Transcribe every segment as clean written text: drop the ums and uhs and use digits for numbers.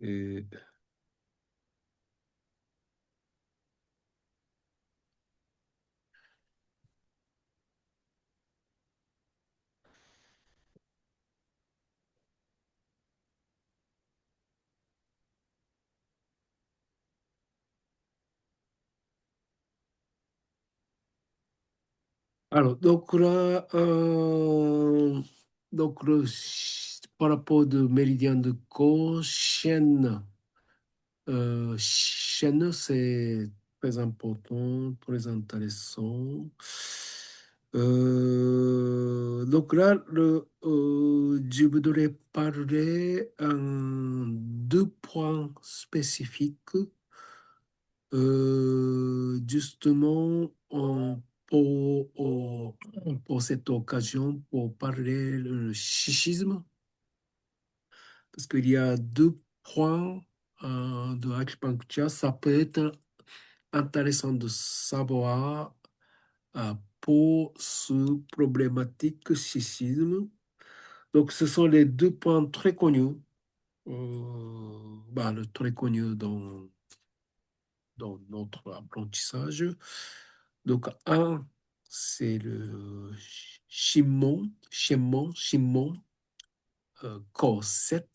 Et alors, donc là, donc par rapport de méridien de Cochin, Chine, c'est très important, très intéressant. Donc là, je voudrais parler deux points spécifiques. Justement, pour cette occasion, pour parler le schisme, parce qu'il y a deux points de acupuncture, ça peut être intéressant de savoir pour ce problématique schisme. Donc, ce sont les deux points très connus, très connus dans notre apprentissage. Donc, un, c'est le Shimon, corps 7.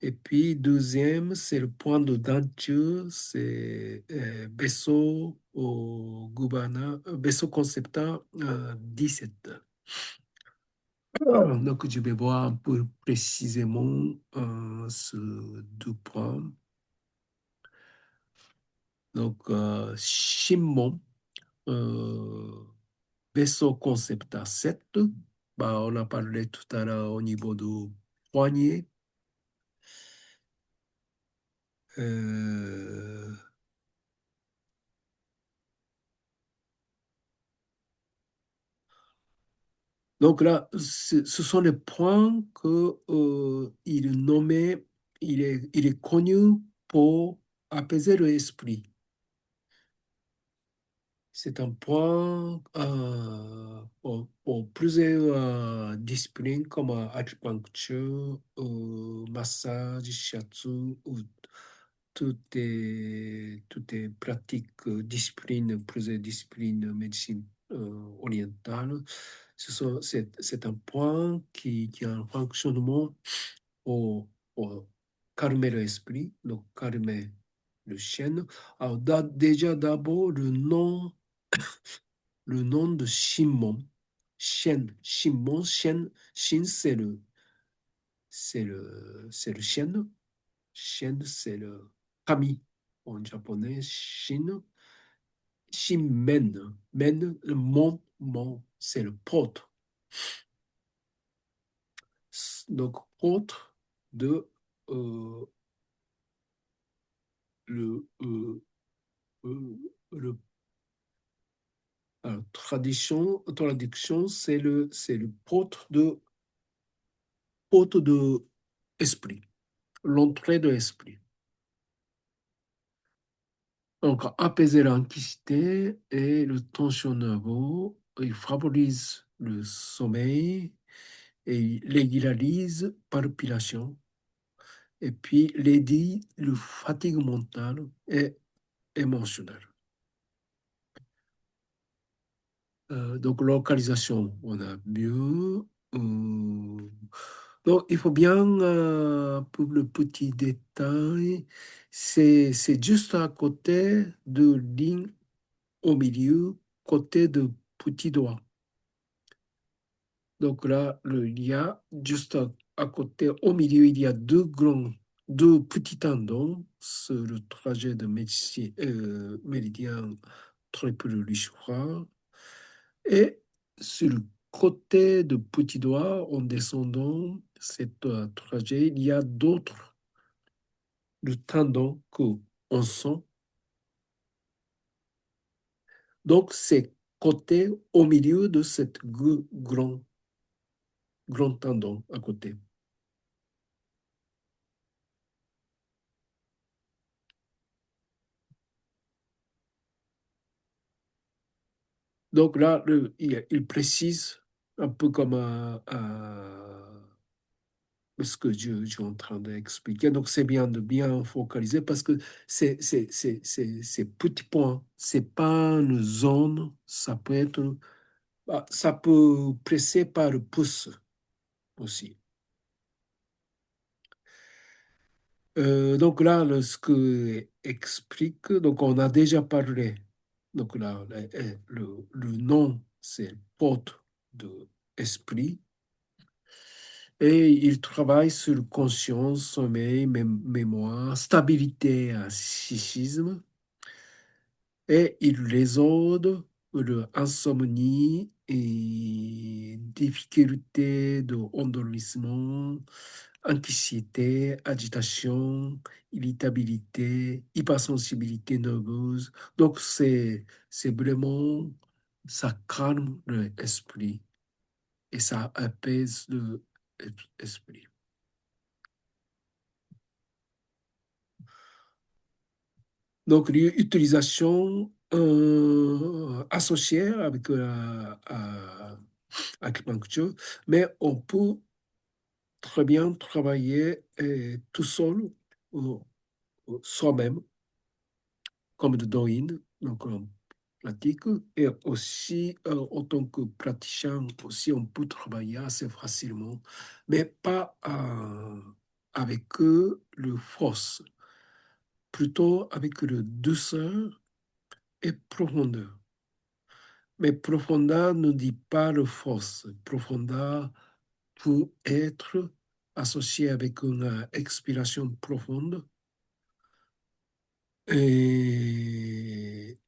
Et puis, deuxième, c'est le point de denture, c'est Besso au Gubana, Besso Concepta 17. Donc, je vais voir un peu précisément ce deux points. Donc, Shimon, vaisseau concepta 7, on a parlé tout à l'heure au niveau du poignet. Euh, donc là, ce sont les points que il nommait, il est connu pour apaiser l'esprit. C'est un point pour plusieurs disciplines comme acupuncture, massage, shiatsu, ou toutes les pratiques, disciplines, plusieurs disciplines de médecine orientale. C'est un point qui a un fonctionnement pour calmer l'esprit, donc calmer le chien. Alors, déjà d'abord, le nom de Shimon, Shin, c'est le chien. Chien, c'est le kami en japonais. Le mont, c'est le porte. Donc, porte de euh, le, le alors, traduction, c'est le porte de esprit, l'entrée de l'esprit. Donc, apaiser l'anxiété et le tension nerveux, il favorise le sommeil et il régularise palpitation. Et puis, il dit le fatigue mentale et émotionnelle. Donc, localisation, on a mieux. Donc, il faut bien, pour le petit détail, c'est juste à côté de ligne au milieu, côté de petit doigt. Donc là, il y a juste à côté, au milieu, il y a deux petits tendons sur le trajet de méridien triple Lichois. Et sur le côté de petit doigt, en descendant cet trajet, il y a d'autres le tendons qu'on sent. Donc, c'est côté au milieu de cette grand tendon à côté. Donc là, il précise un peu comme ce que je suis en train d'expliquer. Donc, c'est bien de bien focaliser parce que ces petits points, c'est pas une zone, ça peut être, ça peut presser par le pouce aussi. Donc là, ce que explique, donc on a déjà parlé. Donc là, le nom, c'est porte de esprit. Et il travaille sur conscience, sommeil, mémoire, stabilité, psychisme. Et il résout l'insomnie et difficultés d'endormissement, anxiété, agitation, irritabilité, hypersensibilité nerveuse. Donc, c'est vraiment, ça calme l'esprit et ça apaise l'esprit. Donc, l'utilisation associée avec l'acupuncture, mais on peut très bien travailler tout seul, euh, soi-même, comme de Douyin, donc on pratique, et aussi en tant que praticien, aussi on peut travailler assez facilement, mais pas avec le force, plutôt avec le douceur et profondeur. Mais profondeur ne dit pas le force. Profondeur peut être associé avec une expiration profonde. Et...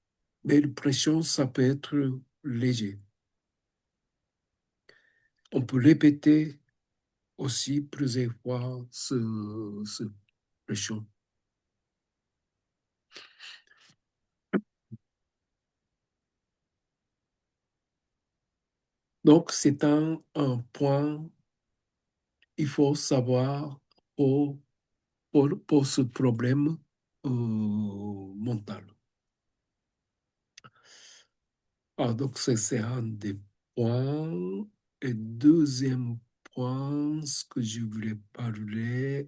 Mais la pression, ça peut être léger. On peut répéter aussi plusieurs fois ce pression. Donc, c'est un point, il faut savoir pour, pour ce problème mental. Ah, donc, c'est un des points. Et deuxième point, ce que je voulais parler,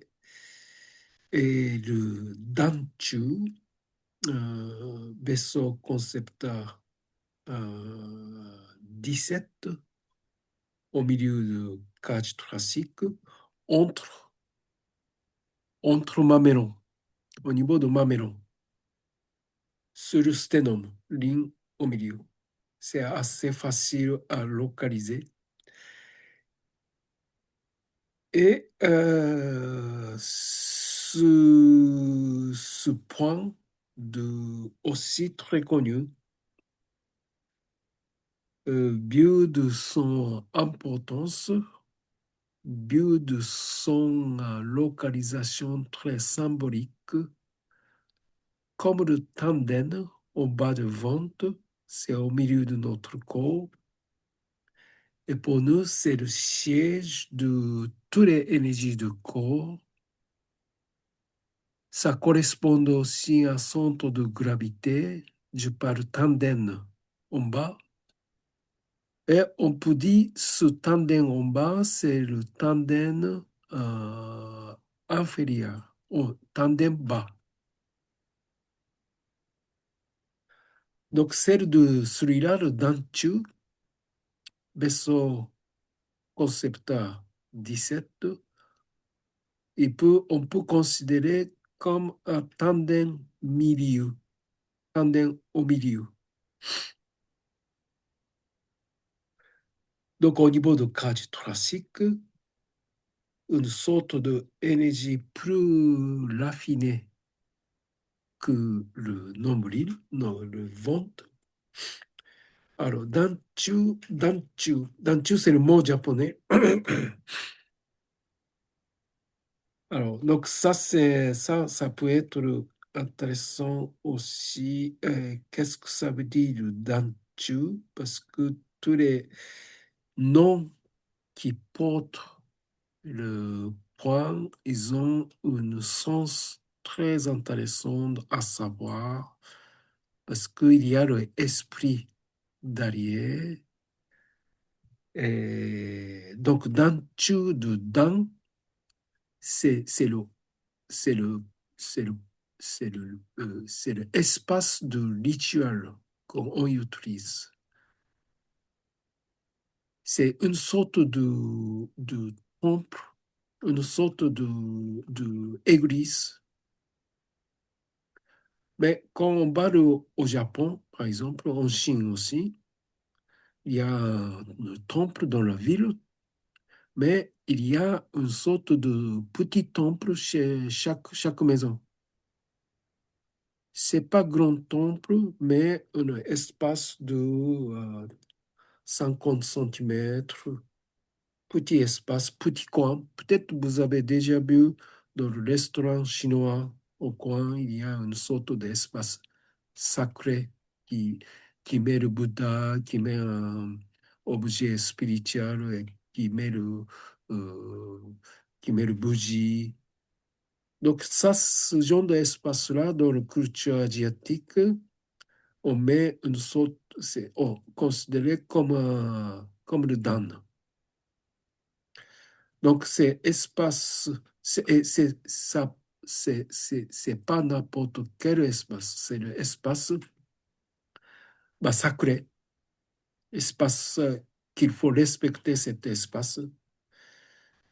est le Danchu, vaisseau concepteur 17 au milieu de cage thoracique, entre, entre mamelons, au niveau de mamelon, sur le sténum, ligne au milieu. C'est assez facile à localiser. Et ce point aussi très connu, vu de son importance, vu de son localisation très symbolique, comme le tanden au bas de ventre, c'est au milieu de notre corps. Et pour nous, c'est le siège de toutes les énergies du corps. Ça correspond aussi à un centre de gravité. Je parle tandem en bas. Et on peut dire ce tandem en bas, c'est le tandem inférieur, ou tandem bas. Donc, celle de celui-là, le denture, vaisseau concepteur 17, on peut considérer comme un tandem milieu, tandem au milieu. Donc, au niveau de cage thoracique, une sorte d'énergie plus raffinée que le nombril, non, le ventre. Alors, danchu, c'est le mot japonais. Alors, donc ça peut être intéressant aussi. Qu'est-ce que ça veut dire le danchu? Parce que tous les noms qui portent le point, ils ont un sens très intéressant à savoir parce qu'il y a l'esprit derrière. Et donc, danchu de dan, c'est le, c'est le, c'est le, c'est l'espace de rituel qu'on utilise. C'est une sorte de temple, une sorte de église. Mais quand on va au Japon, par exemple, en Chine aussi, il y a un temple dans la ville, mais il y a une sorte de petit temple chez chaque maison. C'est pas grand temple, mais un espace de 50 centimètres, petit espace, petit coin. Peut-être vous avez déjà vu dans le restaurant chinois au coin, il y a une sorte d'espace sacré qui, qui met le Bouddha, qui met un objet spirituel et euh, qui met le bougie. Donc ça, ce genre d'espace-là, dans la culture asiatique, on met une sorte, c'est considéré comme le dan. Donc, c'est espace, ça, c'est pas n'importe quel espace, c'est l'espace sacré, espace qu'il faut respecter cet espace.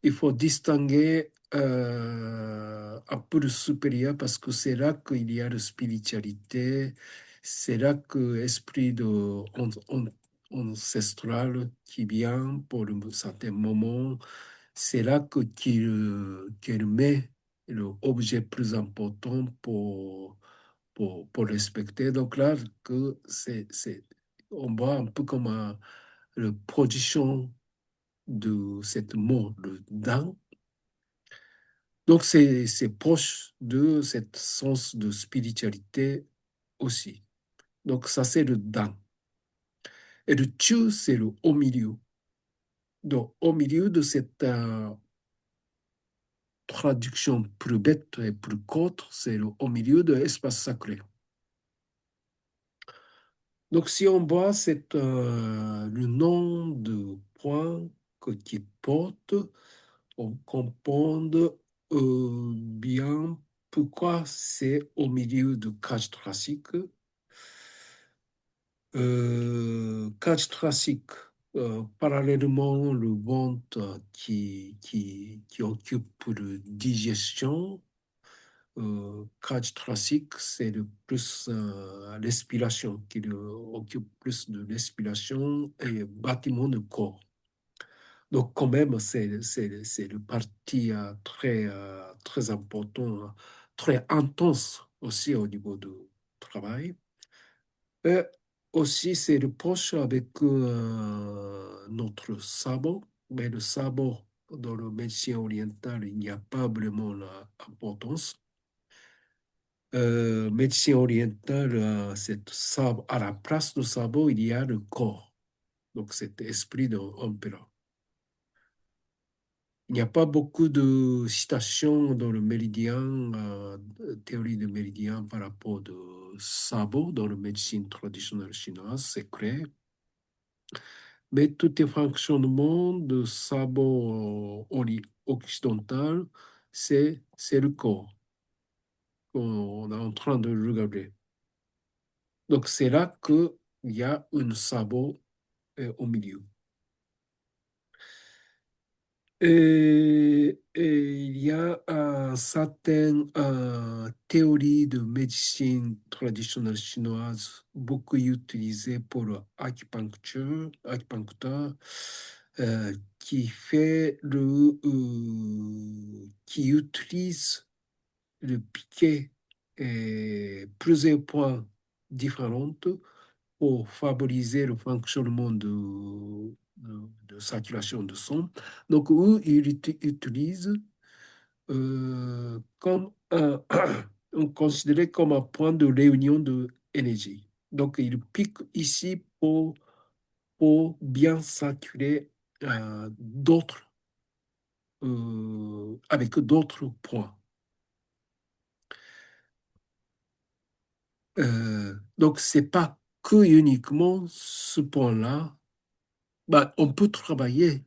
Il faut distinguer un peu le supérieur parce que c'est là qu'il y a la spiritualité, c'est là que l'esprit ancestral qui vient pour un certain moment. C'est là qu'il met l'objet plus important pour respecter. Donc là, on voit un peu comme la production de cette mot, le dan. Donc c'est proche de cet sens de spiritualité aussi. Donc ça, c'est le dan. Et le chu, c'est le au milieu. Donc au milieu de cette traduction plus bête et plus courte, c'est au milieu de l'espace sacré. Donc, si on voit le nom de point qui porte, on comprend bien pourquoi c'est au milieu de cage thoracique. Cage thoracique, parallèlement le ventre qui occupe la digestion. Cage thoracique, c'est le plus l'expiration, qui occupe plus de l'expiration et bâtiment de corps. Donc, quand même, c'est le parti très important, très intense aussi au niveau du travail. Et aussi, c'est le proche avec notre sabot, mais le sabot, dans le médecin oriental, il n'y a pas vraiment l'importance. Médecine orientale, à la place du sabot, il y a le corps. Donc, cet esprit de l'empereur. Il n'y a pas beaucoup de citations dans le méridien, théorie de méridien par rapport au sabot dans la médecine traditionnelle chinoise, c'est clair. Mais tout les fonctionnement de sabot occidental, c'est le corps qu'on est en train de regarder. Donc, c'est là qu'il y a un sabot au milieu. Et il y a certaines théories de médecine traditionnelle chinoise beaucoup utilisées pour l'acupuncture, qui utilise le piquet et plusieurs points différents pour favoriser le fonctionnement de circulation de sang. Donc, eux, ils utilisent on considérait comme un point de réunion de énergie. Donc, ils piquent ici pour bien circuler avec d'autres points. Donc, c'est pas que uniquement ce point-là. On peut travailler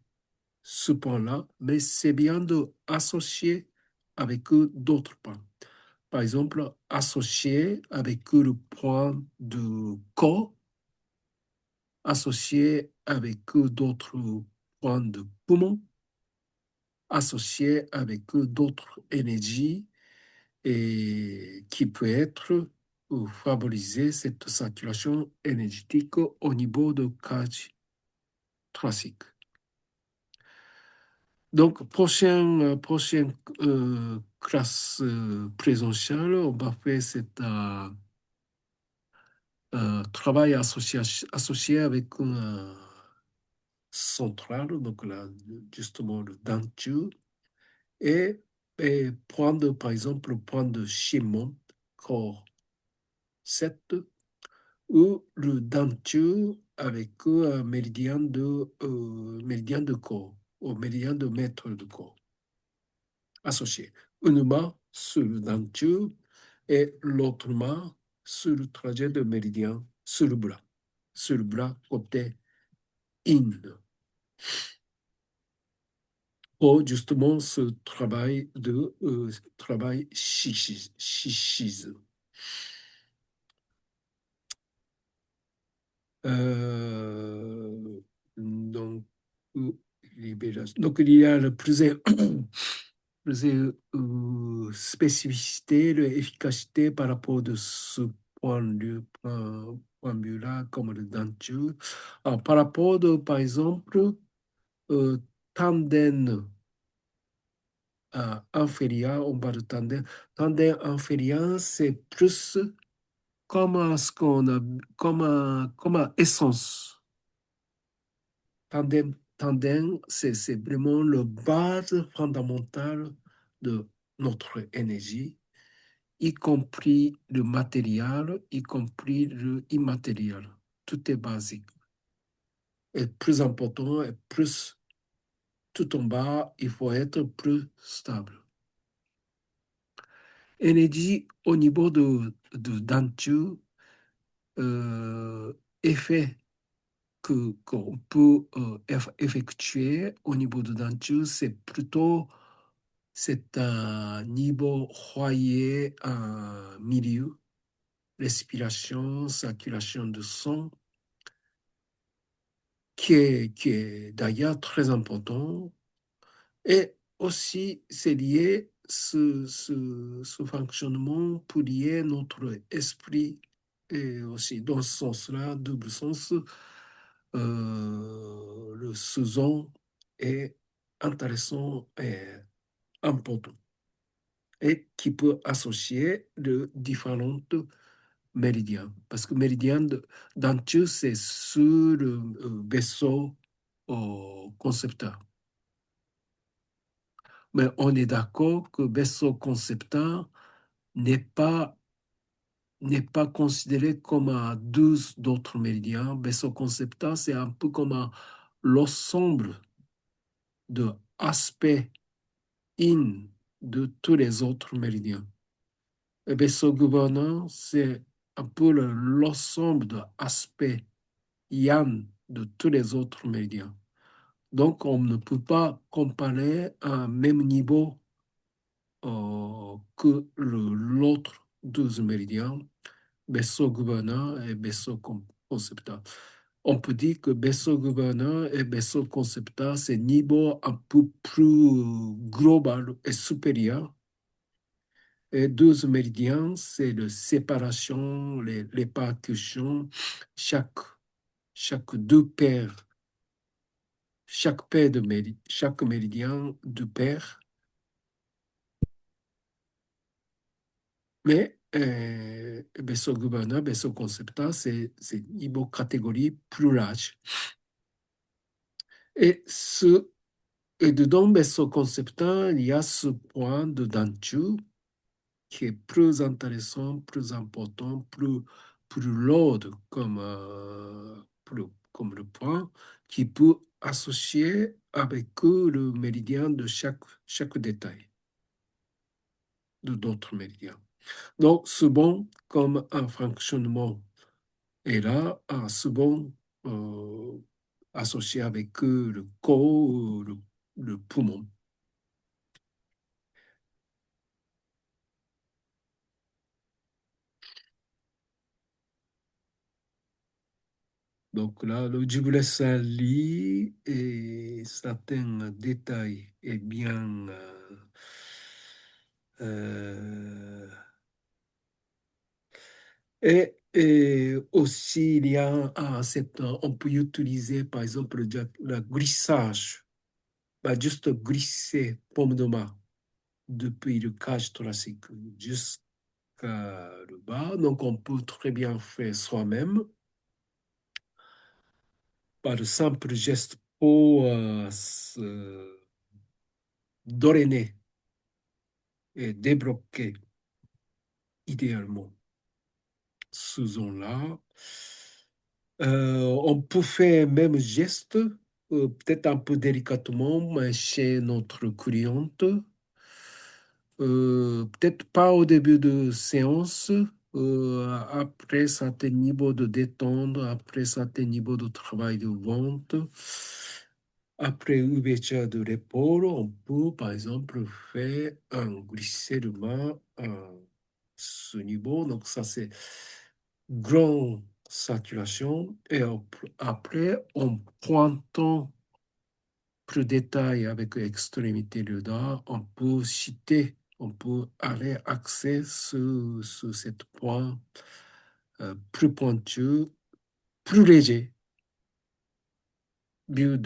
ce point-là, mais c'est bien d'associer avec d'autres points. Par exemple, associé avec le point de corps, associé avec d'autres points de poumon, associé avec d'autres énergies et qui peut être favoriser cette circulation énergétique au niveau de cage thoracique. Donc, prochaine classe présentielle, on va faire cet travail associé avec un central, donc là, justement le denture, et, et prendre par exemple le point de Shimon, corps 7, ou le denture avec un méridien de corps, ou méridien de mètre de corps associé. Une main sur le denture et l'autre main sur le trajet de méridien sur le bras côté in, pour justement ce travail shishis. Donc, libération. Donc, il y a le plus, plus spécificité, l'efficacité par rapport de ce point de vue-là, comme le denture. Alors, par rapport de, par exemple, euh, tandem inférieur, on parle de tandem. Tandem inférieur, c'est plus comme ce qu'on a, comme essence. Tandem, c'est vraiment la base fondamentale de notre énergie, y compris le matériel, y compris le immatériel. Tout est basique. Et plus important, et plus tout en bas, il faut être plus stable. Énergie au niveau de denture, effet qu'on peut effectuer au niveau de denture, c'est plutôt c'est un niveau royer milieu, respiration, circulation de sang, qui est d'ailleurs très important. Et aussi, c'est lié, ce fonctionnement pour lier notre esprit et aussi dans ce sens-là, double sens, le sous est intéressant et important et qui peut associer de différentes méridiens. Parce que méridien denture, c'est sur le vaisseau concepteur. Mais on est d'accord que vaisseau concepteur n'est pas, n'est pas considéré comme 12 d'autres méridiens. Vaisseau concepteur, c'est un peu comme l'ensemble de aspects in de tous les autres méridiens. Et vaisseau gouverneur, c'est un peu l'ensemble de aspects yang de tous les autres méridiens. Donc, on ne peut pas comparer un même niveau que l'autre 12 méridiens, vaisseau gouverneur et vaisseau concepteur. On peut dire que vaisseau gouverneur et vaisseau concepteur, c'est niveau un peu plus global et supérieur. Et 12 méridiens, c'est la séparation, les percussions, chaque, chaque deux paires, chaque paire de chaque méridien, deux paires. Mais vaisseau gouverneur, vaisseau concepteur, c'est niveau catégorie plus large. Et, et dedans, vaisseau concepteur, il y a ce point de denture qui est plus intéressant, plus important, plus lourd comme, comme le point, qui peut associer avec le méridien de chaque détail de d'autres méridiens. Donc, ce bon comme un fonctionnement est là, ce bon associé avec le corps, le poumon. Donc là, le jubilé Sali et certains détails est bien euh, et aussi, il y a on peut utiliser par exemple le glissage, bah, juste glisser pomme de main depuis le cage thoracique jusqu'à le bas. Donc, on peut très bien faire soi-même par de simples gestes pour se drainer et débloquer idéalement ce zone-là. On peut faire même geste, peut-être un peu délicatement, mais chez notre cliente. Peut-être pas au début de séance, après certain niveau de détente, après certain niveau de travail de vente, après ouverture de l'épaule, on peut par exemple faire un glissement à ce niveau. Donc ça c'est grande saturation. Et après, en pointant plus détail avec l'extrémité du doigt, on peut citer, on peut aller axer sur cette point plus pointu, plus léger, mieux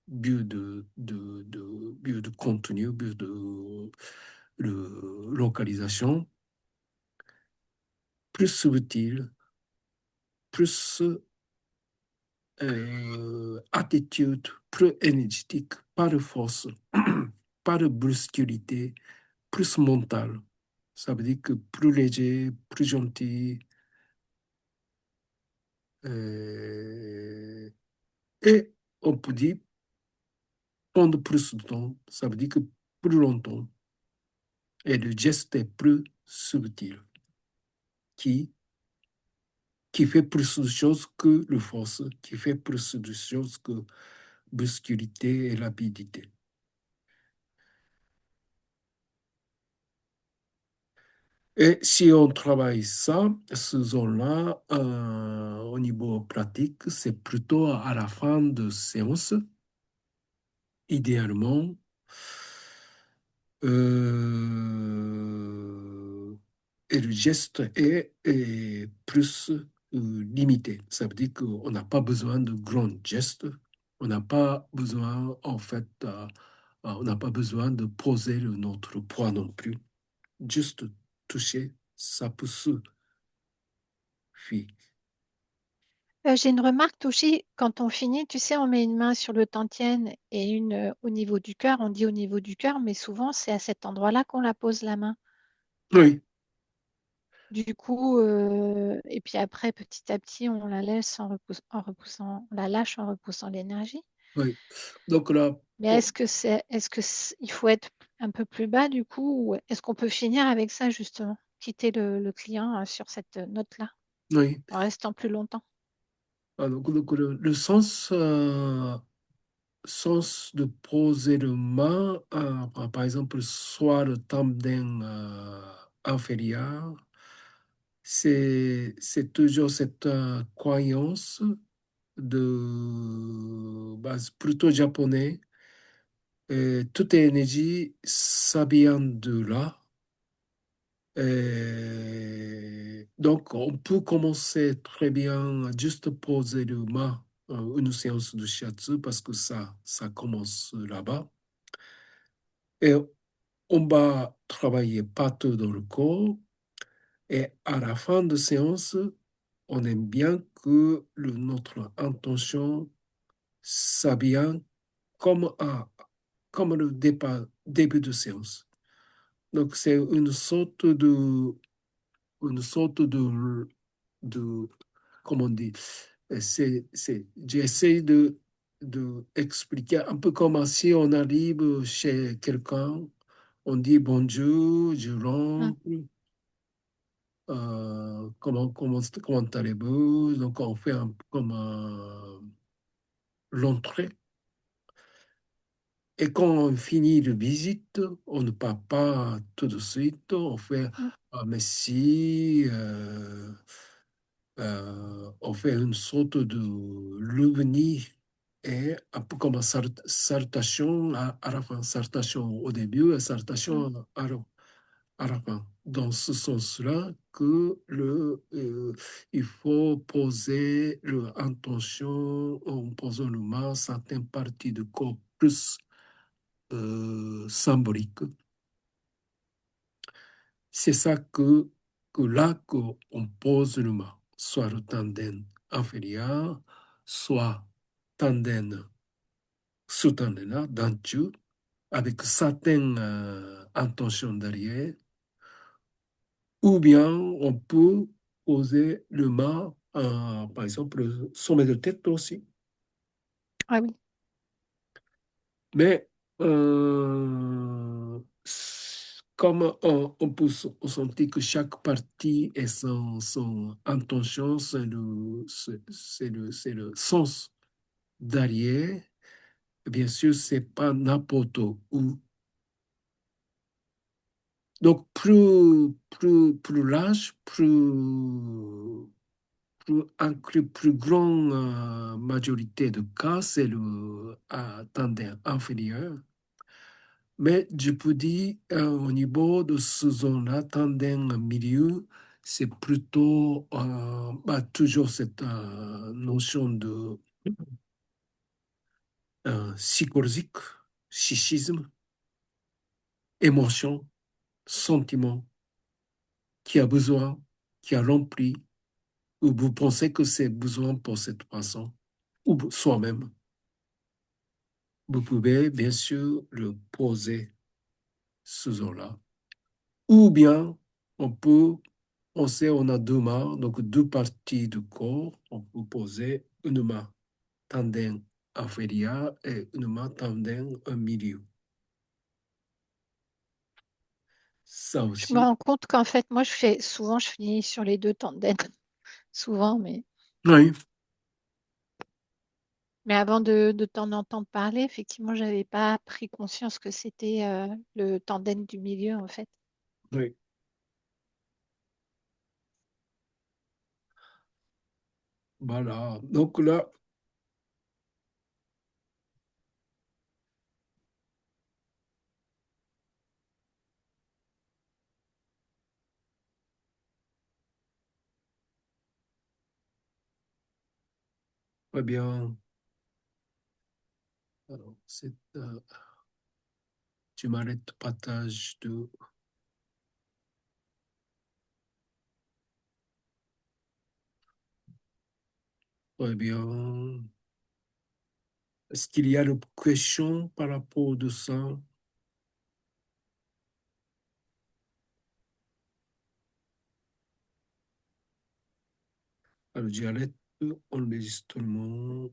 mieux de contenu, mieux de localisation, plus subtil, plus attitude, plus énergétique, pas de force, pas de brusquité, plus mental. Ça veut dire que plus léger, plus gentil. euh, et on peut dire prendre plus de temps. Ça veut dire que plus longtemps. Et le geste est plus subtil, qui, qui fait plus de choses que le force, qui fait plus de choses que brusquité et rapidité. Et si on travaille ça, ce zone-là, au niveau pratique, c'est plutôt à la fin de séance, idéalement. Euh, et le geste est plus limité. Ça veut dire qu'on n'a pas besoin de grands gestes. On n'a pas besoin, en fait, on n'a pas besoin de poser notre poids non plus. Juste toucher, ça peut suffire. J'ai une remarque aussi, quand on finit, tu sais, on met une main sur le tantienne et une au niveau du cœur. On dit au niveau du cœur, mais souvent c'est à cet endroit-là qu'on la pose la main. Oui, Du coup, et puis après, petit à petit, on la laisse en repoussant, on la lâche en repoussant l'énergie. oui. Donc là, Mais bon, il faut être un peu plus bas du coup, ou est-ce qu'on peut finir avec ça justement, quitter le client sur cette note-là, oui. en restant plus longtemps? Donc, le sens, sens de poser le main, par exemple, soit le tendon inférieur, c'est toujours cette croyance de base plutôt japonais. Et toute énergie, ça vient de là. Donc, on peut commencer très bien à juste poser le main, une séance de shiatsu, parce que ça commence là-bas. Et on va travailler partout dans le corps. Et à la fin de séance, on aime bien que notre intention, ça vient comme, comme le début de séance. Donc, c'est une sorte de comment on dit, j'essaie de expliquer un peu comme si on arrive chez quelqu'un, on dit bonjour, je Hmm. rentre, comment allez-vous? Donc on fait un peu comme l'entrée. Et quand on finit la visite, on ne part pas tout de suite, on fait Hmm. merci. On fait une sorte de l'OVNI et un peu comme une salutation à la fin, salutation au début et Mm. salutation à la fin. Dans ce sens-là que il faut poser l'intention en posant le main certaines parties du corps plus symboliques. C'est ça que là qu'on pose le mât, soit le tandem inférieur, soit tandem sous-tendem, denture, avec certaines intentions derrière, ou bien on peut poser le mât, par exemple, le sommet de tête aussi. Ah oui. Mais comme on peut sentir que chaque partie est son intention, c'est le sens derrière, bien sûr, c'est pas n'importe où. Donc, plus large, plus inclus, plus grande majorité de cas, c'est le tendon inférieur. Mais je peux dire, au niveau de ce zone-là, tendon milieu, c'est plutôt toujours cette notion de psychologique, psychisme, émotion, sentiment, qui a besoin, qui a rempli, ou vous pensez que c'est besoin pour cette façon, ou soi-même. Vous pouvez bien sûr le poser ce zone-là. Ou bien, on peut penser, on a deux mains, donc deux parties du corps. On peut poser une main tendon inférieur et une main tendon au milieu. Ça Je me aussi. rends compte qu'en fait, moi, souvent, je finis sur les deux tendons. Souvent, Oui, mais avant de t'en entendre parler, effectivement, j'avais pas pris conscience que c'était le tandem du milieu, en fait. oui, voilà. Donc là, très bien. Alors, tu m'arrêtes partage de, très bien. Est-ce qu'il y a une question par rapport de ça? Alors, j'arrête enregistrement.